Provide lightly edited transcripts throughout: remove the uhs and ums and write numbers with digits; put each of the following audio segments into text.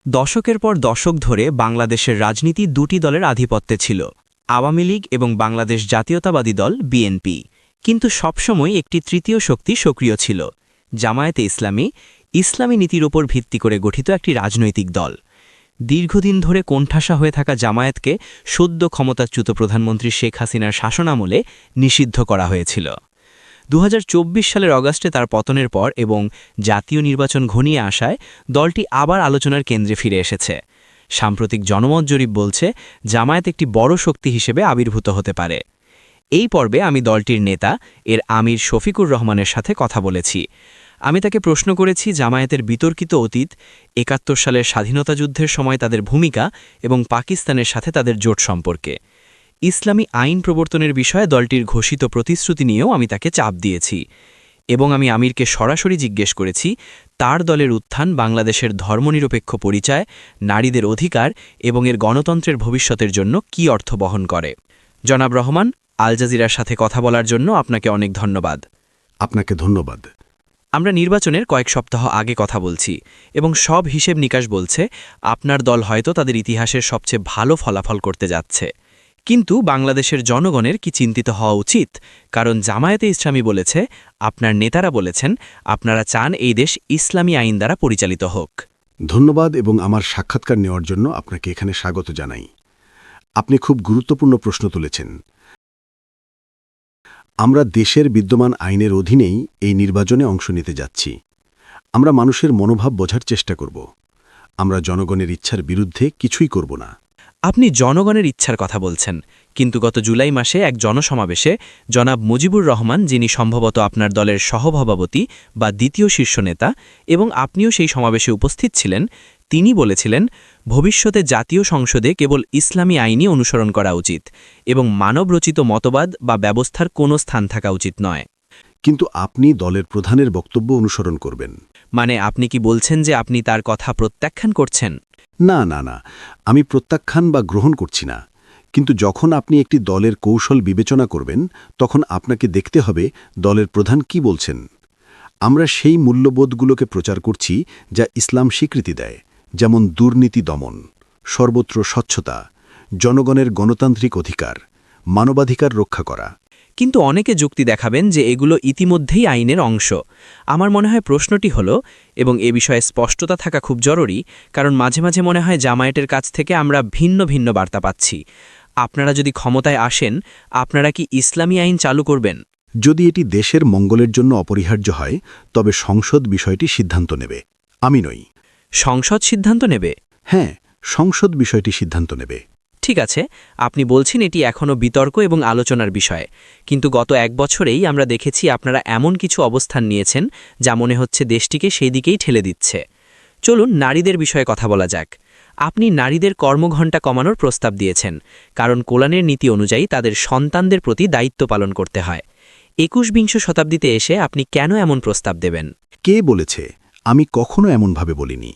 দশকের পর দশক ধরে বাংলাদেশের রাজনীতি দুটি দলের আধিপত্যে ছিল, আওয়ামী লীগ এবং বাংলাদেশ জাতীয়তাবাদী দল বিএনপি। কিন্তু সবসময় একটি তৃতীয় শক্তি সক্রিয় ছিল, জামায়াতে ইসলামী, ইসলামী নীতির ওপর ভিত্তি করে গঠিত একটি রাজনৈতিক দল। দীর্ঘদিন ধরে কোণঠাসা হয়ে থাকা জামায়াতকে সদ্য ক্ষমতাচ্যুত প্রধানমন্ত্রী শেখ হাসিনার শাসনামলে নিষিদ্ধ করা হয়েছিল। ২০২৪ সালের অগাস্টে তার পতনের পর এবং জাতীয় নির্বাচন ঘনিয়ে আসায় দলটি আবার আলোচনার কেন্দ্রে ফিরে এসেছে। সাম্প্রতিক জনমত জরিপ বলছে জামায়াত একটি বড় শক্তি হিসেবে আবির্ভূত হতে পারে। এই পর্বে আমি দলটির নেতা এর আমির শফিকুর রহমানের সাথে কথা বলেছি। আমি তাকে প্রশ্ন করেছি জামায়াতের বিতর্কিত অতীত, ৭১ সালের স্বাধীনতা যুদ্ধের সময় তাদের ভূমিকা এবং পাকিস্তানের সাথে তাদের জোট সম্পর্কে। ইসলামী আইন প্রবর্তনের বিষয়ে দলটির ঘোষিত প্রতিশ্রুতি নিয়েও আমি তাকে চাপ দিয়েছি এবং আমি আমিরকে সরাসরি জিজ্ঞেস করেছি তার দলের উত্থান বাংলাদেশের ধর্মনিরপেক্ষ পরিচয়, নারীদের অধিকার এবং এর গণতন্ত্রের ভবিষ্যতের জন্য কী অর্থ বহন করে। জনাব রহমান, আল জাজিরার সাথে কথা বলার জন্য আপনাকে অনেক ধন্যবাদ। আপনাকে ধন্যবাদ। আমরা নির্বাচনের কয়েক সপ্তাহ আগে কথা বলছি এবং সব হিসেব নিকাশ বলছে আপনার দল হয়তো তাদের ইতিহাসের সবচেয়ে ভালো ফলাফল করতে যাচ্ছে। কিন্তু বাংলাদেশের জনগণের কি চিন্তিত হওয়া উচিত? কারণ জামায়াতে ইসলামী বলেছে, আপনার নেতারা বলেছেন, আপনারা চান এই দেশ ইসলামী আইন দ্বারা পরিচালিত হোক। ধন্যবাদ এবং আমার সাক্ষাৎকার নেওয়ার জন্য আপনাকে এখানে স্বাগত জানাই। আপনি খুব গুরুত্বপূর্ণ প্রশ্ন তুলেছেন। আমরা দেশের বিদ্যমান আইনের অধীনেই এই নির্বাচনে অংশ নিতে যাচ্ছি। আমরা মানুষের মনোভাব বোঝার চেষ্টা করব। আমরা জনগণের ইচ্ছার বিরুদ্ধে কিছুই করব না। আপনি জনগণের ইচ্ছার কথা বলছেন, কিন্তু গত জুলাই মাসে এক জনসমাবেশে জনাব মুজিবুর রহমান, যিনি সম্ভবত আপনার দলের সহসভাপতি বা দ্বিতীয় শীর্ষ নেতা, এবং আপনিও সেই সমাবেশে উপস্থিত ছিলেন, তিনি বলেছিলেন ভবিষ্যতে জাতীয় সংসদে কেবল ইসলামী আইনই অনুসরণ করা উচিত এবং মানবরচিত মতবাদ বা ব্যবস্থার কোনো স্থান থাকা উচিত নয়। কিন্তু আপনি দলের প্রধানের বক্তব্য অনুসরণ করবেন। মানে আপনি কি বলছেন যে আপনি তার কথা প্রত্যাখ্যান করছেন? না না না, আমি প্রত্যাখ্যান বা গ্রহণ করছি না। কিন্তু যখন আপনি একটি দলের কৌশল বিবেচনা করবেন, তখন আপনাকে দেখতে হবে দলের প্রধান কি বলছেন। আমরা সেই মূল্যবোধগুলোকে প্রচার করছি যা ইসলাম স্বীকৃতি দেয়, যেমন দুর্নীতি দমন, সর্বত্র স্বচ্ছতা, জনগণের গণতান্ত্রিক অধিকার, মানবাধিকার রক্ষা করা। কিন্তু অনেকে যুক্তি দেখাবেন যে এগুলো ইতিমধ্যেই আইনের অংশ। আমার মনে হয় প্রশ্নটি হলো, এবং এ বিষয়ে স্পষ্টতা থাকা খুব জরুরি, কারণ মাঝে মাঝে মনে হয় জামায়াতের কাছ থেকে আমরা ভিন্ন ভিন্ন বার্তা পাচ্ছি। আপনারা যদি ক্ষমতায় আসেন, আপনারা কি ইসলামী আইন চালু করবেন? যদি এটি দেশের মঙ্গলের জন্য অপরিহার্য হয়, তবে সংসদ বিষয়টি সিদ্ধান্ত নেবে, আমি নই। সংসদ সিদ্ধান্ত নেবে? হ্যাঁ, সংসদ বিষয়টি সিদ্ধান্ত নেবে। ঠিক আছে, আপনি বলছেন এটি এখনও বিতর্ক এবং আলোচনার বিষয়, কিন্তু গত এক বছরেই আমরা দেখেছি আপনারা এমন কিছু অবস্থান নিয়েছেন যা মনে হচ্ছে দেশটিকে সেই দিকেই ঠেলে দিচ্ছে। চলুন নারীদের বিষয়ে কথা বলা যাক। আপনি নারীদের কর্মঘণ্টা কমানোর প্রস্তাব দিয়েছেন, কারণ কোরআনের নীতি অনুযায়ী তাদের সন্তানদের প্রতি দায়িত্ব পালন করতে হয়। ২১বিংশ শতাব্দীতে এসে আপনি কেন এমন প্রস্তাব দেবেন? কে বলেছে? আমি কখনো এমনভাবে বলিনি।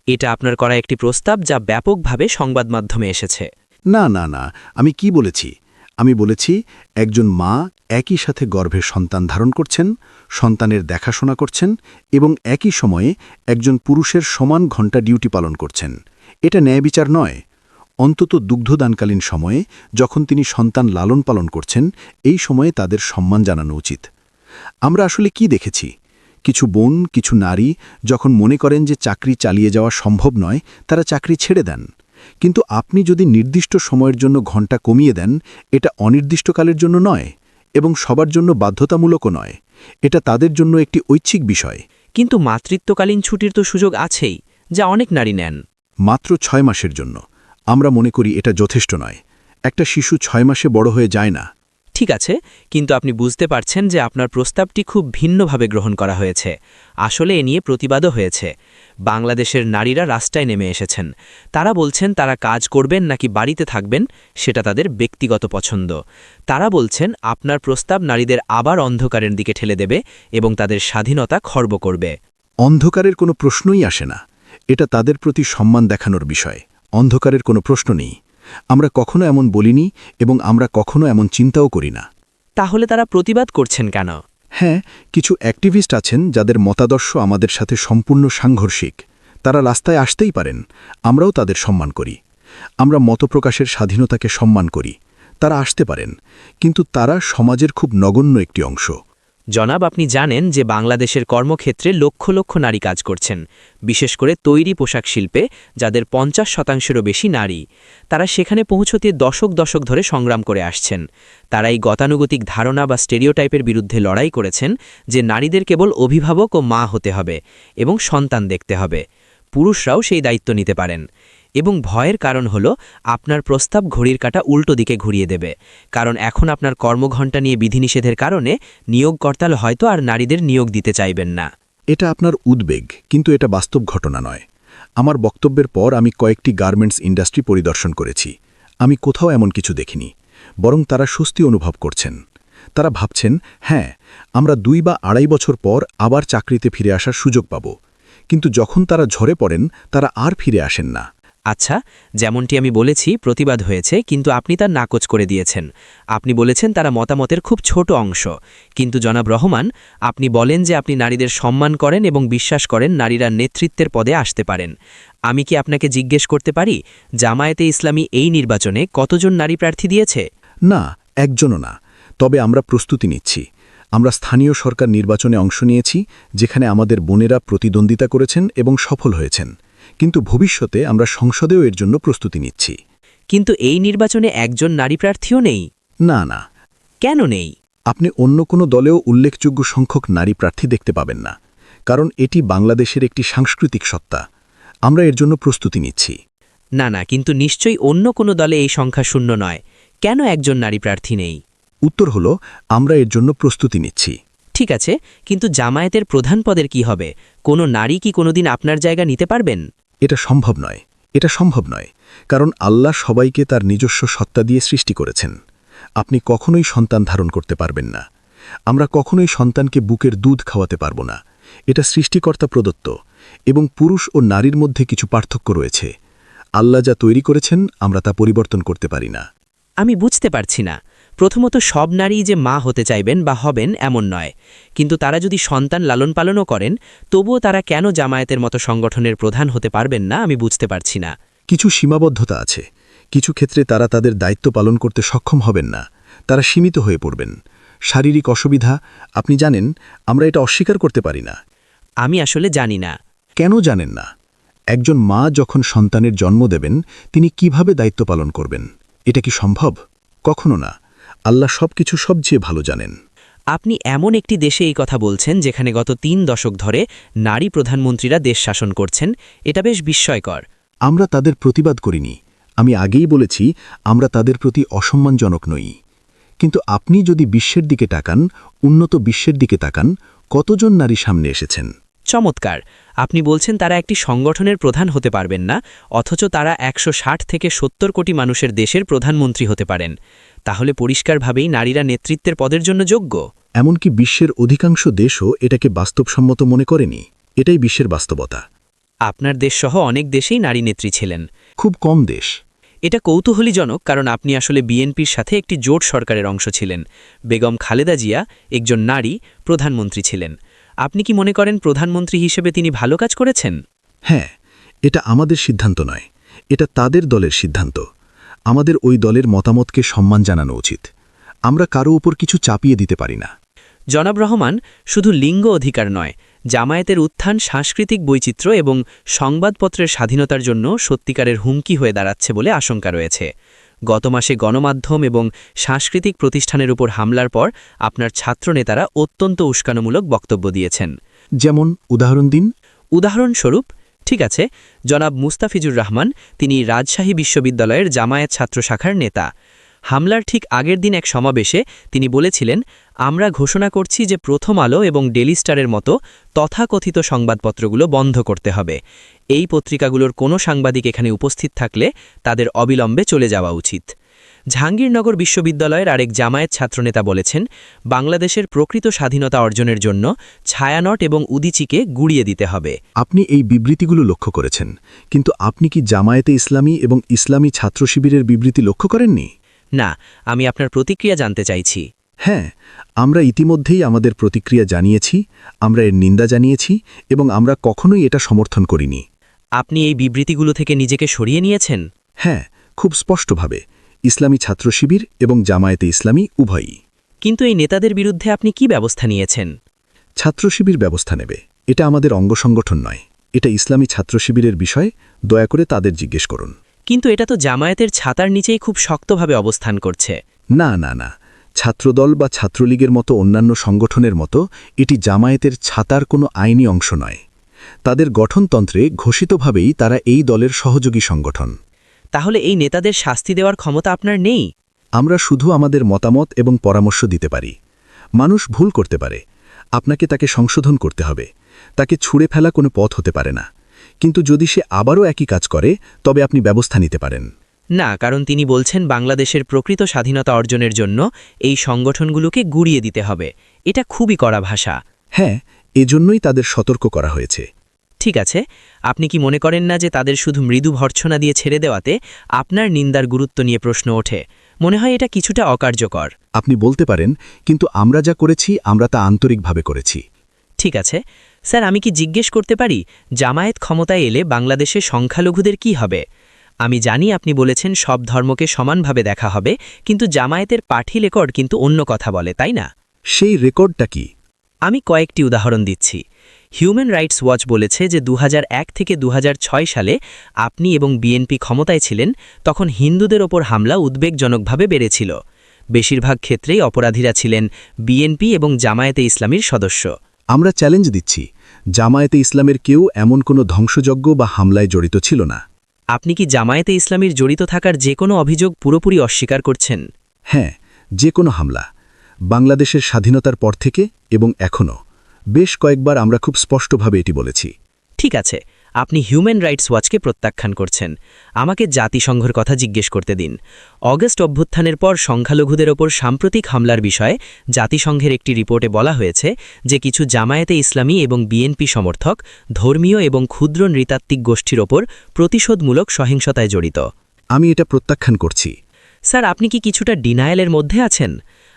এটা আপনার করা একটি প্রস্তাব যা ব্যাপকভাবে সংবাদ মাধ্যমে এসেছে। না না না, আমি কি বলেছি? আমি বলেছি একজন মা একই সাথে গর্ভে সন্তান ধারণ করছেন, সন্তানের দেখাশোনা করছেন এবং একই সময়ে একজন পুরুষের সমান ঘণ্টা ডিউটি পালন করছেন। এটা ন্যায় বিচার নয়। অন্তত দুগ্ধদানকালীন সময়ে, যখন তিনি সন্তান লালন পালন করছেন, এই সময়ে তাদের সম্মান জানানো উচিত। আমরা আসলে কি দেখেছি? কিছু বোন, কিছু নারী যখন মনে করেন যে চাকরি চালিয়ে যাওয়া সম্ভব নয়, তারা চাকরি ছেড়ে দেন। কিন্তু আপনি যদি নির্দিষ্ট সময়ের জন্য ঘণ্টা কমিয়ে দেন, এটা অনির্দিষ্টকালের জন্য নয় এবং সবার জন্য বাধ্যতামূলকও নয়। এটা তাদের জন্য একটি ঐচ্ছিক বিষয়। কিন্তু মাতৃত্বকালীন ছুটির তো সুযোগ আছেই, যা অনেক নারী নেন। মাত্র ৬ মাসের জন্য। আমরা মনে করি এটা যথেষ্ট নয়। একটা শিশু ৬ মাসে বড় হয়ে যায় না। ঠিক আছে, কিন্তু আপনি বুঝতে পারছেন যে আপনার প্রস্তাবটি খুব ভিন্নভাবে গ্রহণ করা হয়েছে। আসলে এ নিয়ে প্রতিবাদও হয়েছে। বাংলাদেশের নারীরা রাস্তায় নেমে এসেছেন। তারা বলছেন তারা কাজ করবেন নাকি বাড়িতে থাকবেন সেটা তাদের ব্যক্তিগত পছন্দ। তারা বলছেন আপনার প্রস্তাব নারীদের আবার অন্ধকারের দিকে ঠেলে দেবে এবং তাদের স্বাধীনতা খর্ব করবে। অন্ধকারের কোনো প্রশ্নই আসে না। এটা তাদের প্রতি সম্মান দেখানোর বিষয়। অন্ধকারের কোনো প্রশ্ন নেই। আমরা কখনো এমন বলিনি এবং আমরা কখনো এমন চিন্তাও করি না। তাহলে তারা প্রতিবাদ করছেন কেন? হ্যাঁ, কিছু অ্যাক্টিভিস্ট আছেন যাদের মতাদর্শ আমাদের সাথে সম্পূর্ণ সাংঘর্ষিক। তারা রাস্তায় আসতেই পারেন, আমরাও তাদের সম্মান করি। আমরা মতপ্রকাশের স্বাধীনতাকে সম্মান করি। তারা আসতে পারেন, কিন্তু তারা সমাজের খুব নগণ্য একটি অংশ। জনাব, আপনি জানেন যে বাংলাদেশের কর্মক্ষেত্রে লক্ষ লক্ষ নারী কাজ করছেন, বিশেষ করে তৈরি পোশাক শিল্পে, যাদের 50%-রও বেশি নারী। তারা সেখানে পৌঁছতে দশক দশক ধরে সংগ্রাম করে আসছেন। তারা এই গতানুগতিক ধারণা বা স্টেরিওটাইপের বিরুদ্ধে লড়াই করেছেন যে নারীদের কেবল অভিভাবক ও মা হতে হবে এবং সন্তান দেখতে হবে। পুরুষরাও সেই দায়িত্ব নিতে পারেন। এবং ভয়ের কারণ হল আপনার প্রস্তাব ঘড়ির কাঁটা উল্টো দিকে ঘুরিয়ে দেবে, কারণ এখন আপনার কর্মঘণ্টা নিয়ে বিধিনিষেধের কারণে নিয়োগকর্তা হয়তো আর নারীদের নিয়োগ দিতে চাইবেন না। এটা আপনার উদ্বেগ, কিন্তু এটা বাস্তব ঘটনা নয়। আমার বক্তব্যের পর আমি কয়েকটি গার্মেন্টস ইন্ডাস্ট্রি পরিদর্শন করেছি। আমি কোথাও এমন কিছু দেখিনি, বরং তারা স্বস্তি অনুভব করছেন। তারা ভাবছেন, হ্যাঁ, আমরা 2 বা 2.5 বছর পর আবার চাকরিতে ফিরে আসার সুযোগ পাব। কিন্তু যখন তারা ঝরে পড়েন, তারা আর ফিরে আসেন না। আচ্ছা, যেমনটি আমি বলেছি, প্রতিবাদ হয়েছে, কিন্তু আপনি তার নাকচ করে দিয়েছেন। আপনি বলেছেন তারা মতামতের খুব ছোট অংশ। কিন্তু জনাব রহমান, আপনি বলেন যে আপনি নারীদের সম্মান করেন এবং বিশ্বাস করেন নারীরা নেতৃত্বের পদে আসতে পারেন। আমি কি আপনাকে জিজ্ঞেস করতে পারি, জামায়াতে ইসলামী এই নির্বাচনে কতজন নারী প্রার্থী দিয়েছে? না, একজনও না। তবে আমরা প্রস্তুতি নিচ্ছি। আমরা স্থানীয় সরকার নির্বাচনে অংশ নিয়েছি, যেখানে আমাদের বোনেরা প্রতিদ্বন্দ্বিতা করেছেন এবং সফল হয়েছেন। কিন্তু ভবিষ্যতে আমরা সংসদেও এর জন্য প্রস্তুতি নিচ্ছি। কিন্তু এই নির্বাচনে একজন নারী প্রার্থীও নেই। না না, কেন নেই? আপনি অন্য কোনো দলেও উল্লেখযোগ্য সংখ্যক নারী প্রার্থী দেখতে পাবেন না, কারণ এটি বাংলাদেশের একটি সাংস্কৃতিক সত্তা। আমরা এর জন্য প্রস্তুতি নিচ্ছি। না না, কিন্তু নিশ্চয়ই অন্য কোনো দলে এই সংখ্যা শূন্য নয়। কেন একজন নারী প্রার্থী নেই? উত্তর হল, আমরা এর জন্য প্রস্তুতি নিচ্ছি। ঠিক আছে, কিন্তু জামায়াতের প্রধান পদের কি হবে? কোনো নারী কি কোনোদিন আপনার জায়গা নিতে পারবেন? এটা সম্ভব নয়। এটা সম্ভব নয়, কারণ আল্লাহ সবাইকে তার নিজস্ব সত্তা দিয়ে সৃষ্টি করেছেন। আপনি কখনোই সন্তান ধারণ করতে পারবেন না। আমরা কখনোই সন্তানকে বুকের দুধ খাওয়াতে পারব না। এটা সৃষ্টিকর্তা প্রদত্ত, এবং পুরুষ ও নারীর মধ্যে কিছু পার্থক্য রয়েছে। আল্লাহ যা তৈরি করেছেন, আমরা তা পরিবর্তন করতে পারি না। আমি বুঝতে পারছি না। প্রথমত, সব নারী যে মা হতে চাইবেন বা হবেন এমন নয়, কিন্তু তারা যদি সন্তান লালন পালনও করেন, তবুও তারা কেন জামায়াতের মতো সংগঠনের প্রধান হতে পারবেন না আমি বুঝতে পারছি না। কিছু সীমাবদ্ধতা আছে। কিছু ক্ষেত্রে তারা তাদের দায়িত্ব পালন করতে সক্ষম হবেন না। তারা সীমিত হয়ে পড়বেন। শারীরিক অসুবিধা, আপনি জানেন, আমরা এটা অস্বীকার করতে পারি না। আমি আসলে জানি না। কেন জানেন না? একজন মা যখন সন্তানের জন্ম দেবেন, তিনি কিভাবে দায়িত্ব পালন করবেন? এটা কি সম্ভব? কখনো না। আল্লাহ সবকিছু সবচেয়ে ভালো জানেন। আপনি এমন একটি দেশে এই কথা বলছেন যেখানে গত 3 দশক ধরে নারী প্রধানমন্ত্রীরা দেশ শাসন করছেন। এটা বেশ বিস্ময়কর। আমরা তাদের প্রতিবাদ করিনি। আমি আগেই বলেছি, আমরা তাদের প্রতি অসম্মানজনক নই। কিন্তু আপনি যদি বিশ্বের দিকে তাকান, উন্নত বিশ্বের দিকে তাকান, কতজন নারী সামনে এসেছেন? চমৎকার। আপনি বলছেন তারা একটি সংগঠনের প্রধান হতে পারবেন না, অথচ তারা 160 থেকে 70 কোটি মানুষের দেশের প্রধানমন্ত্রী হতে পারেন। তাহলে পরিষ্কারভাবেই নারীরা নেতৃত্বের পদের জন্য যোগ্য। এমনকি বিশ্বের অধিকাংশ দেশও এটাকে বাস্তবসম্মত মনে করেনি। এটাই বিশ্বের বাস্তবতা। আপনার দেশসহ অনেক দেশেই নারী নেত্রী ছিলেন। খুব কম দেশ। এটা কৌতূহলীজনক, কারণ আপনি আসলে বিএনপির সাথে একটি জোট সরকারের অংশ ছিলেন। বেগম খালেদা জিয়া, একজন নারী, প্রধানমন্ত্রী ছিলেন। আপনি কি মনে করেন প্রধানমন্ত্রী হিসেবে তিনি ভালো কাজ করেছেন? হ্যাঁ, এটা আমাদের সিদ্ধান্ত নয়। এটা তাদের দলের সিদ্ধান্ত। আমাদের ওই দলের মতামতকে সম্মান জানানো উচিত। আমরা কারো উপর কিছু চাপিয়ে দিতে পারি না। জনাব রহমান, শুধু লিঙ্গ অধিকার নয়, জামায়াতের উত্থান সাংস্কৃতিক বৈচিত্র্য এবং সংবাদপত্রের স্বাধীনতার জন্য সত্যিকারের হুমকি হয়ে দাঁড়াচ্ছে বলে আশঙ্কা রয়েছে। গত মাসে গণমাধ্যম এবং সাংস্কৃতিক প্রতিষ্ঠানের উপর হামলার পর আপনার ছাত্রনেতারা অত্যন্ত উস্কানোমূলক বক্তব্য দিয়েছেন। যেমন উদাহরণ দিন। উদাহরণস্বরূপ, ঠিক আছে, জনাব মুস্তাফিজুর রহমান, তিনি রাজশাহী বিশ্ববিদ্যালয়ের জামায়াত ছাত্র শাখার নেতা। হামলার ঠিক আগের দিন এক সমাবেশে তিনি বলেছিলেন, আমরা ঘোষণা করছি যে প্রথম আলো এবং ডেলি স্টারের মতো তথাকথিত সংবাদপত্রগুলো বন্ধ করতে হবে। এই পত্রিকাগুলোর কোনো সাংবাদিক এখানে উপস্থিত থাকলে তাদের অবিলম্বে চলে যাওয়া উচিত। জাহাঙ্গীরনগর বিশ্ববিদ্যালয়ের আরেক জামায়াত ছাত্রনেতা বলেছেন, বাংলাদেশের প্রকৃত স্বাধীনতা অর্জনের জন্য ছায়ানট এবং উদীচীকে গুড়িয়ে দিতে হবে। আপনি এই বিবৃতিগুলো লক্ষ্য করেছেন, কিন্তু আপনি কি জামায়াতে ইসলামী এবং ইসলামী ছাত্র শিবিরের বিবৃতি লক্ষ্য করেননি? না, আমি আপনার প্রতিক্রিয়া জানতে চাইছি। হ্যাঁ, আমরা ইতিমধ্যেই আমাদের প্রতিক্রিয়া জানিয়েছি। আমরা এর নিন্দা জানিয়েছি এবং আমরা কখনোই এটা সমর্থন করিনি। আপনি এই বিবৃতিগুলো থেকে নিজেকে সরিয়ে নিয়েছেন? হ্যাঁ, খুব স্পষ্টভাবে ইসলামী ছাত্র শিবির এবং জামায়াতে ইসলামী উভয়ই। কিন্তু এই নেতাদের বিরুদ্ধে আপনি কি ব্যবস্থা নিয়েছেন? ছাত্র শিবির ব্যবস্থা নেবে, এটা আমাদের অঙ্গ সংগঠন নয়, এটা ইসলামী ছাত্র শিবিরের বিষয়, দয়া করে তাদের জিজ্ঞেস করুন। কিন্তু এটা তো জামায়াতের ছাতার নিচেই খুব শক্তভাবে অবস্থান করছে। না না না, ছাত্রদল বা ছাত্রলীগের মতো অন্যান্য সংগঠনের মতো এটি জামায়াতের ছাতার কোনো আইনি অংশ নয়। তাদের গঠনতন্ত্রে ঘোষিতভাবেই তারা এই দলের সহযোগী সংগঠন। তাহলে এই নেতাদের শাস্তি দেওয়ার ক্ষমতা আপনার নেই? আমরা শুধু আমাদের মতামত এবং পরামর্শ দিতে পারি। মানুষ ভুল করতে পারে, আপনাকে তাকে সংশোধন করতে হবে, তাকে ছুঁড়ে ফেলা কোনো পথ হতে পারে না। কিন্তু যদি সে আবারও একই কাজ করে, তবে আপনি ব্যবস্থা নিতে পারেন। না, কারণ তিনি বলছেন বাংলাদেশের প্রকৃত স্বাধীনতা অর্জনের জন্য এই সংগঠনগুলোকে গুড়িয়ে দিতে হবে। এটা খুবই কড়া ভাষা। হ্যাঁ, এজন্যই তাদের সতর্ক করা হয়েছে। ঠিক আছে, আপনি কি মনে করেন না যে তাদের শুধু মৃদু ভর্ৎসনা দিয়ে ছেড়ে দেওয়াতে আপনার নিন্দার গুরুত্ব নিয়ে প্রশ্ন ওঠে? মনে হয় এটা কিছুটা অকার্যকর। আপনি বলতে পারেন, কিন্তু আমরা যা করেছি আমরা তা আন্তরিকভাবে করেছি। ঠিক আছে স্যার, আমি কি জিজ্ঞেস করতে পারি, জামায়াত ক্ষমতায় এলে বাংলাদেশে সংখ্যালঘুদের কি হবে? আমি জানি আপনি বলেছেন সব ধর্মকে সমানভাবে দেখা হবে, কিন্তু জামায়াতের পাঠি রেকর্ড কিন্তু অন্য কথা বলে, তাই না? সেই রেকর্ডটা কি? আমি কয়েকটি উদাহরণ দিচ্ছি। হিউম্যান রাইটস ওয়াচ বলেছে যে 2001 থেকে 2006 সালে আপনি এবং বিএনপি ক্ষমতায় ছিলেন, তখন হিন্দুদের ওপর হামলা উদ্বেগজনকভাবে বেড়েছিল। বেশিরভাগ ক্ষেত্রেই অপরাধীরা ছিলেন বিএনপি এবং জামায়াতে ইসলামীর সদস্য। আমরা চ্যালেঞ্জ দিচ্ছি, জামায়াতে ইসলামের কেউ এমন কোনো ধ্বংসযজ্ঞ বা হামলায় জড়িত ছিল না। আপনি কি জামায়াতে ইসলামীর জড়িত থাকার যে কোনো অভিযোগ পুরোপুরি অস্বীকার করছেন? হ্যাঁ, যে কোনো হামলা। বাংলাদেশের স্বাধীনতার পর থেকে এবং এখনও বেশ কয়েকবার আমরা খুব স্পষ্টভাবে এটি বলেছি। ঠিক আছে, আপনি হিউম্যান রাইটস ওয়াচকে প্রত্যাখ্যান করছেন। আমাকে জাতিসংঘের কথা জিজ্ঞেস করতে দিন। অগস্ট অভ্যুত্থানের পর সংখ্যালঘুদের ওপর সাম্প্রতিক হামলার বিষয়ে জাতিসংঘের একটি রিপোর্টে বলা হয়েছে যে কিছু জামায়াতে ইসলামী এবং বিএনপি সমর্থক ধর্মীয় এবং ক্ষুদ্র নৃতাত্ত্বিক গোষ্ঠীর ওপর প্রতিশোধমূলক সহিংসতায় জড়িত। আমি এটা প্রত্যাখ্যান করছি। স্যার, আপনি কি কিছুটা ডিনায়ালের মধ্যে আছেন?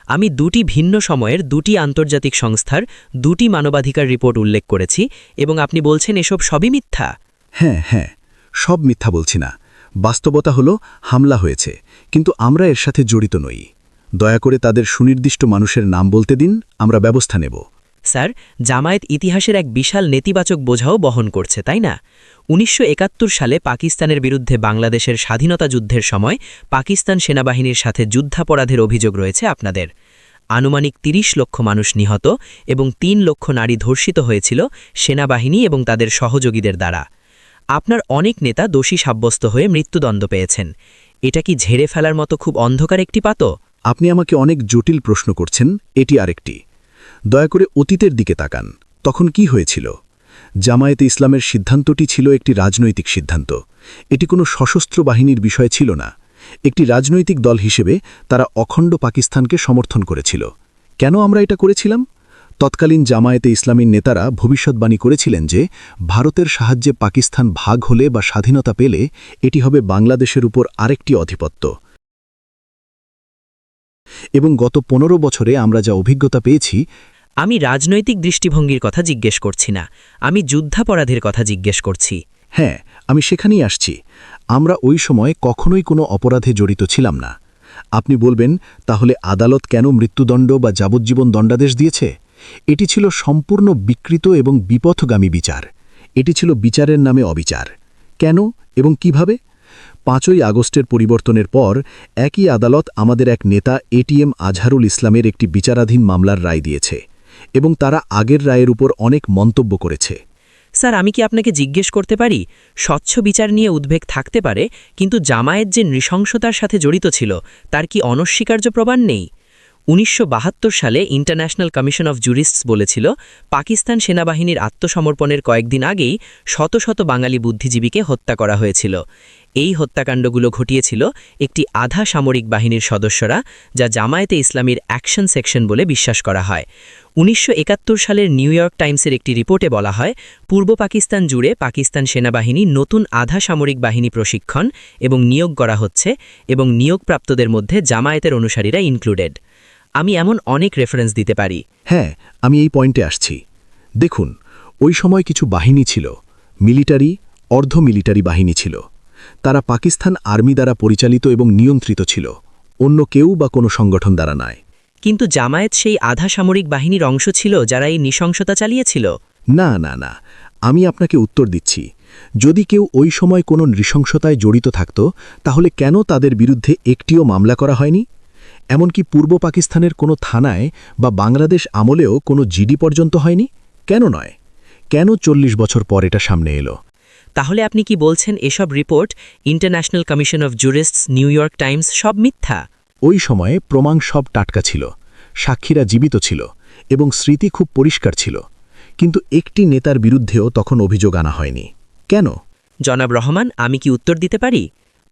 আমি দুটি ভিন্ন সময়ের দুটি আন্তর্জাতিক সংস্থার দুটি মানবাধিকার রিপোর্ট উল্লেখ করেছি এবং আপনি বলছেন এসব সবই মিথ্যা। হ্যাঁ হ্যাঁ, সব মিথ্যা বলছি না। বাস্তবতা হলো হামলা হয়েছে, কিন্তু আমরা এর সাথে জড়িত নই। দয়া করে তাদের সুনির্দিষ্ট মানুষের নাম বলতে দিন, আমরা ব্যবস্থা নেব। স্যার, জামায়াত ইতিহাসের এক বিশাল নেতিবাচক বোঝাও বহন করছে, তাই না? 1971 সালে পাকিস্তানের বিরুদ্ধে বাংলাদেশের স্বাধীনতা যুদ্ধের সময় পাকিস্তান সেনাবাহিনীর সাথে যুদ্ধাপরাধের অভিযোগ রয়েছে আপনাদের। আনুমানিক 30 লক্ষ মানুষ নিহত এবং 3 লক্ষ নারী ধর্ষিত হয়েছিল সেনাবাহিনী এবং তাদের সহযোগীদের দ্বারা। আপনার অনেক নেতা দোষী সাব্যস্ত হয়ে মৃত্যুদণ্ড পেয়েছেন। এটা কি ঝেড়ে ফেলার মতো খুব অন্ধকার একটি পাতো? আপনি আমাকে অনেক জটিল প্রশ্ন করছেন, এটি আরেকটি। দয়া করে অতীতের দিকে তাকান। তখন কি হয়েছিল? জামায়াতে ইসলামের সিদ্ধান্তটি ছিল একটি রাজনৈতিক সিদ্ধান্ত। এটি কোনো সশস্ত্র বাহিনীর বিষয় ছিল না। একটি রাজনৈতিক দল হিসেবে তারা অখণ্ড পাকিস্তানকে সমর্থন করেছিল। কেন আমরা এটা করেছিলাম? তৎকালীন জামায়াতে ইসলামীর নেতারা ভবিষ্যৎবাণী করেছিলেন যে ভারতের সাহায্যে পাকিস্তান ভাগ হলে বা স্বাধীনতা পেলে এটি হবে বাংলাদেশের উপর আরেকটি আধিপত্য। এবং গত 15 বছরে আমরা যা অভিজ্ঞতা পেয়েছি। আমি রাজনৈতিক দৃষ্টিভঙ্গির কথা জিজ্ঞেস করছি না, আমি যুদ্ধাপরাধের কথা জিজ্ঞেস করছি। হ্যাঁ, আমি সেখানেই আসছি। আমরা ওই সময় কখনোই কোনো অপরাধে জড়িত ছিলাম না। আপনি বলবেন, তাহলে আদালত কেন মৃত্যুদণ্ড বা যাবজ্জীবন দণ্ডাদেশ দিয়েছে? এটি ছিল সম্পূর্ণ বিকৃত এবং বিপথগামী বিচার। এটি ছিল বিচারের নামে অবিচার। কেন এবং কিভাবে? 5ই আগস্টের পরিবর্তনের পর একই আদালত আমাদের এক নেতা এটিএম আজহারুল ইসলামের একটি বিচারাধীন মামলার রায় দিয়েছে এবং তারা আগের রায়ের উপর অনেক মন্তব্য করেছে। স্যার, আমি কি আপনাকে জিজ্ঞেস করতে পারি, স্বচ্ছ বিচার নিয়ে উদ্বেগ থাকতে পারে, কিন্তু জামায়াত যে নৃশংসতার সাথে জড়িত ছিল তার কি অনস্বীকার্য প্রমাণ নেই? 1972 সালে ইন্টারন্যাশনাল কমিশন অফ জুরিস্টস বলেছিল পাকিস্তান সেনাবাহিনীর আত্মসমর্পণের কয়েকদিন আগেই শত শত বাঙালি বুদ্ধিজীবীকে হত্যা করা হয়েছিল। এই হত্যাকাণ্ডগুলো ঘটিয়েছিল একটি আধা সামরিক বাহিনীর সদস্যরা, যা জামায়াতে ইসলামীর অ্যাকশন সেকশন বলে বিশ্বাস করা হয়। 1971 সালের নিউ ইয়র্ক টাইমসের একটি রিপোর্টে বলা হয়, পূর্ব পাকিস্তান জুড়ে পাকিস্তান সেনাবাহিনী নতুন আধা সামরিক বাহিনী প্রশিক্ষণ এবং নিয়োগ করা হচ্ছে এবং নিয়োগপ্রাপ্তদের মধ্যে জামায়াতের অনুসারীরা ইনক্লুডেড। আমি এমন অনেক রেফারেন্স দিতে পারি। হ্যাঁ, আমি এই পয়েন্টে আসছি। দেখুন, ওই সময় কিছু বাহিনী ছিল, মিলিটারি, অর্ধ মিলিটারি বাহিনী ছিল। তারা পাকিস্তান আর্মি দ্বারা পরিচালিত এবং নিয়ন্ত্রিত ছিল, অন্য কেউ বা কোনো সংগঠন দ্বারা নয়। কিন্তু জামায়াত সেই আধা সামরিক বাহিনীর অংশ ছিল যারা এই নৃশংসতা চালিয়েছিল। না না না, আমি আপনাকে উত্তর দিচ্ছি। যদি কেউ ওই সময় কোনো নৃশংসতায় জড়িত থাকত, তাহলে কেন তাদের বিরুদ্ধে একটিও মামলা করা হয়নি? এমনকি পূর্ব পাকিস্তানের কোনো থানায় বা বাংলাদেশ আমলেও কোনো জিডি পর্যন্ত হয়নি? কেন নয়? কেন ৪০ বছর পর এটা সামনে এলো? তাহলে আপনি কি বলছেন এসব report, International Commission of Jurists, New York Times সব মিথ্যা? ওই সময়ে প্রমাণ সব টাটকা ছিল, সাক্ষীরা জীবিত ছিল এবং স্মৃতি খুব পরিষ্কার ছিল। কিন্তু একটি নেতার বিরুদ্ধেও তখন অভিযোগ আনা হয়নি। কেন? জনাব রহমান, আমি কি উত্তর দিতে পারি?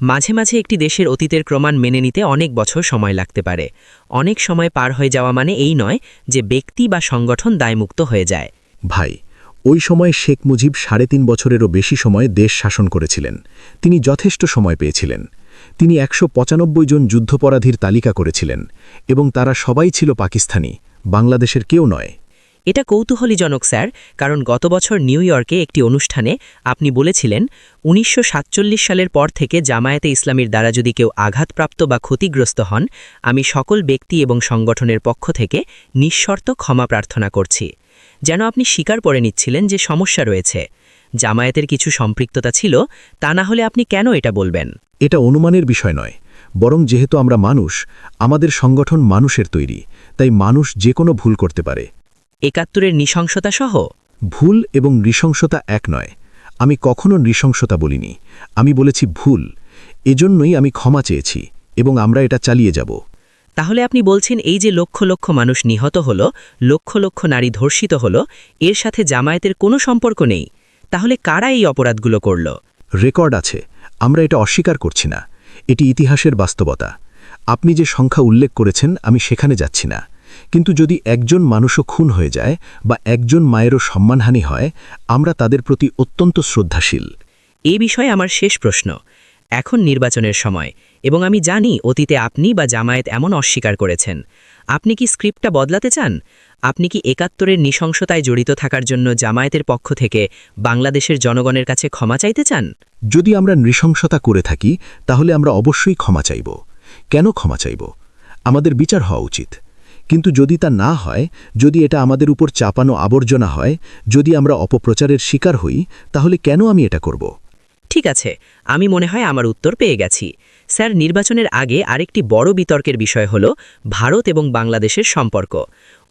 মাঝে মাঝে একটি দেশের অতীতের প্রমাণ মেনে নিতে অনেক বছর সময় লাগতে পারে। অনেক সময় পার হয়ে যাওয়া মানে এই নয় যে ব্যক্তি বা সংগঠন দায়মুক্ত হয়ে যায়। ভাই, ওই সময় শেখ মুজিব ৩.৫ বছরেরও বেশি সময় দেশ শাসন করেছিলেন। তিনি যথেষ্ট সময় পেয়েছিলেন। তিনি ১৯৫ জন যুদ্ধপরাধীর তালিকা করেছিলেন এবং তারা সবাই ছিল পাকিস্তানি, বাংলাদেশের কেউ নয়। এটা কৌতূহলীজনক স্যার, কারণ গত বছর নিউ ইয়র্কে একটি অনুষ্ঠানে আপনি বলেছিলেন ১৯৪৭ সালের পর থেকে জামায়াতে ইসলামীর দ্বারা যদি কেউ আঘাতপ্রাপ্ত বা ক্ষতিগ্রস্ত হন, আমি সকল ব্যক্তি এবং সংগঠনের পক্ষ থেকে নিঃশর্ত ক্ষমা প্রার্থনা করছি। যেন আপনি স্বীকার করে নিচ্ছিলেন যে সমস্যা রয়েছে, জামায়াতের কিছু সম্পৃক্ততা ছিল, তা না হলে আপনি কেন এটা বলবেন? এটা অনুমানের বিষয় নয়, বরং যেহেতু আমরা মানুষ, আমাদের সংগঠন মানুষের তৈরি, তাই মানুষ যে কোনো ভুল করতে পারে। ৭১-এর নৃশংসতা সহ? ভুল এবং নৃশংসতা এক নয়। আমি কখনো নৃশংসতা বলিনি, আমি বলেছি ভুল। এজন্যই আমি ক্ষমা চেয়েছি এবং আমরা এটা চালিয়ে যাব। তাহলে আপনি বলছেন এই যে লক্ষ লক্ষ মানুষ নিহত হল, লক্ষ লক্ষ নারী ধর্ষিত হল, এর সাথে জামায়াতের কোনো সম্পর্ক নেই? তাহলে কারা এই অপরাধগুলো করল? রেকর্ড আছে, আমরা এটা অস্বীকার করছি না। এটি ইতিহাসের বাস্তবতা। আপনি যে সংখ্যা উল্লেখ করেছেন আমি সেখানে যাচ্ছি না, কিন্তু যদি একজন মানুষও খুন হয়ে যায় বা একজন মায়েরও সম্মানহানি হয়, আমরা তাদের প্রতি অত্যন্ত শ্রদ্ধাশীল। এই বিষয়ে আমার শেষ প্রশ্ন। এখন নির্বাচনের সময়, এবং আমি জানি অতীতে আপনি বা জামায়াত এমন অস্বীকার করেছেন। আপনি কি স্ক্রিপ্টটা বদলাতে চান? আপনি কি ৭১-এর নৃশংসতায় জড়িত থাকার জন্য জামায়াতের পক্ষ থেকে বাংলাদেশের জনগণের কাছে ক্ষমা চাইতে চান? যদি আমরা নৃশংসতা করে থাকি তাহলে আমরা অবশ্যই ক্ষমা চাইব। কেন ক্ষমা চাইব? আমাদের বিচার হওয়া উচিত। কিন্তু যদি তা না হয়, যদি এটা আমাদের উপর চাপানো আবর্জনা হয়, যদি আমরা অপপ্রচারের শিকার হই, তাহলে কেন আমি এটা করব? ঠিক আছে, আমি মনে হয় আমার উত্তর পেয়ে গেছি। স্যার, নির্বাচনের আগে আরেকটি বড় বিতর্কের বিষয় হল ভারত এবং বাংলাদেশের সম্পর্ক।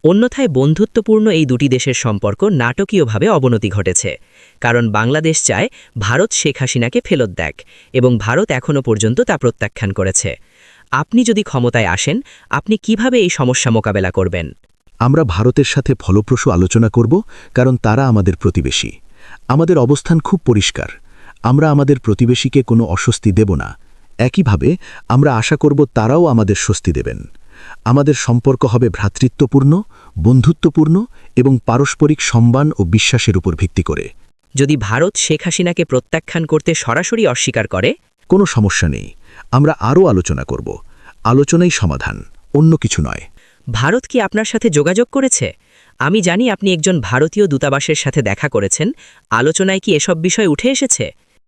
অন্যথায় বন্ধুত্বপূর্ণ এই দুটি দেশের সম্পর্ক নাটকীয়ভাবে অবনতি ঘটেছে, কারণ বাংলাদেশ চায় ভারত শেখ হাসিনাকে ফেরত দেখ, এবং ভারত এখনও পর্যন্ত তা প্রত্যাখ্যান করেছে। আপনি যদি ক্ষমতায় আসেন, আপনি কিভাবে এই সমস্যা মোকাবেলা করবেন? আমরা ভারতের সাথে ফলপ্রসূ আলোচনা করব, কারণ তারা আমাদের প্রতিবেশী। আমাদের অবস্থান খুব পরিষ্কার। আমরা আমাদের প্রতিবেশীকে কোনো অস্বস্তি দেব না। একইভাবে আমরা আশা করব তারাও আমাদের স্বস্তি দেবেন। আমাদের সম্পর্ক হবে ভ্রাতৃত্বপূর্ণ, বন্ধুত্বপূর্ণ এবং পারস্পরিক সম্মান ও বিশ্বাসের উপর ভিত্তি করে। যদি ভারত শেখ হাসিনাকে প্রত্যাখ্যান করতে সরাসরি অস্বীকার করে? কোনো সমস্যা নেই, আমরা আরও আলোচনা করব। আলোচনাই সমাধান, অন্য কিছু নয়। ভারত কি আপনার সাথে যোগাযোগ করেছে? আমি জানি আপনি একজন ভারতীয় দূতাবাসের সাথে দেখা করেছেন। আলোচনায় কি এসব বিষয় উঠে এসেছে?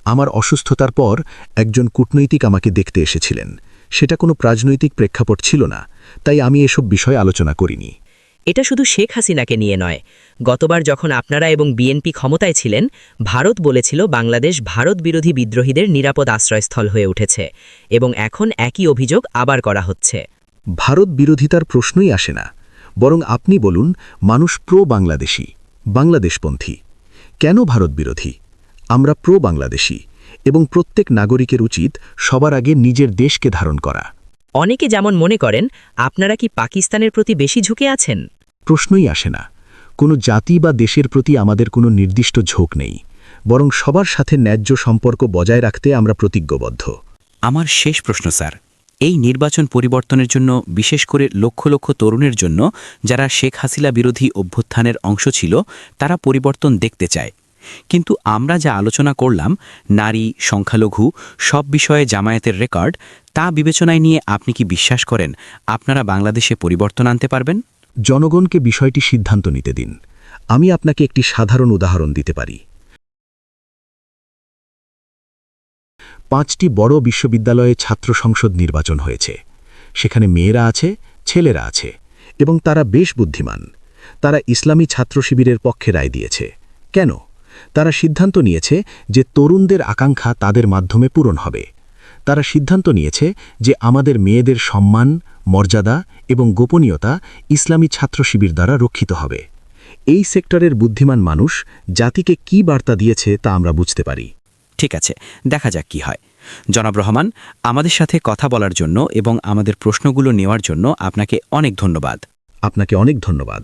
আমার অসুস্থতার পর একজন কূটনৈতিক আমাকে দেখতে এসেছিলেন। সেটা কোনো রাজনৈতিক প্রেক্ষাপট ছিল না, তাই আমি এসব বিষয় আলোচনা করিনি। এটা শুধু শেখ হাসিনাকে নিয়ে নয়। গতবার যখন আপনারা এবং বিএনপি ক্ষমতায় ছিলেন, ভারত বলেছিল বাংলাদেশ ভারত বিরোধী বিদ্রোহীদের নিরাপদ আশ্রয়স্থল হয়ে উঠেছে, এবং এখন একই অভিযোগ আবার করা হচ্ছে। ভারত বিরোধিতার প্রশ্নই আসে না, বরং আপনি বলুন মানুষ প্রো-বাংলাদেশী, বাংলাদেশপন্থী। কেন ভারত বিরোধী? আমরা প্রো-বাংলাদেশী, এবং প্রত্যেক নাগরিকের উচিত সবার আগে নিজের দেশকে ধারণ করা। অনেকে যেমন মনে করেন, আপনারা কি পাকিস্তানের প্রতি বেশি ঝুঁকে আছেন? প্রশ্নই আসে না। কোনো জাতি বা দেশের প্রতি আমাদের কোনো নির্দিষ্ট ঝোঁক নেই, বরং সবার সাথে ন্যায্য সম্পর্ক বজায় রাখতে আমরা প্রতিজ্ঞবদ্ধ। আমার শেষ প্রশ্ন স্যার, এই নির্বাচন পরিবর্তনের জন্য, বিশেষ করে লক্ষ লক্ষ তরুণের জন্য যারা শেখ হাসিনা বিরোধী অভ্যুত্থানের অংশ ছিল, তারা পরিবর্তন দেখতে চায়। কিন্তু আমরা যা আলোচনা করলাম, নারী, সংখ্যালঘু, সব বিষয়ে জামায়াতের রেকর্ড, তা বিবেচনায় নিয়ে আপনি কি বিশ্বাস করেন আপনারা বাংলাদেশে পরিবর্তন আনতে পারবেন? জনগণকে বিষয়টি সিদ্ধান্ত নিতে দিন। আমি আপনাকে একটি সাধারণ উদাহরণ দিতে পারি। 5টি বড় বিশ্ববিদ্যালয়ে ছাত্র সংসদ নির্বাচন হয়েছে। সেখানে মেয়েরা আছে, ছেলেরা আছে, এবং তারা বেশ বুদ্ধিমান। তারা ইসলামী ছাত্র শিবিরের পক্ষে রায় দিয়েছে। কেন? তারা সিদ্ধান্ত নিয়েছে যে তরুণদের আকাঙ্ক্ষা তাদের মাধ্যমে পূরণ হবে। তারা সিদ্ধান্ত নিয়েছে যে আমাদের মেয়েদের সম্মান, মর্যাদা এবং গোপনীয়তা ইসলামী ছাত্র শিবির দ্বারা রক্ষিত হবে। এই সেক্টরের বুদ্ধিমান মানুষ জাতিকে কি বার্তা দিয়েছে তা আমরা বুঝতে পারি। ঠিক আছে, দেখা যাক কি হয়। জনাব রহমান, আমাদের সাথে কথা বলার জন্য এবং আমাদের প্রশ্নগুলো নেওয়ার জন্য আপনাকে অনেক ধন্যবাদ। আপনাকে অনেক ধন্যবাদ।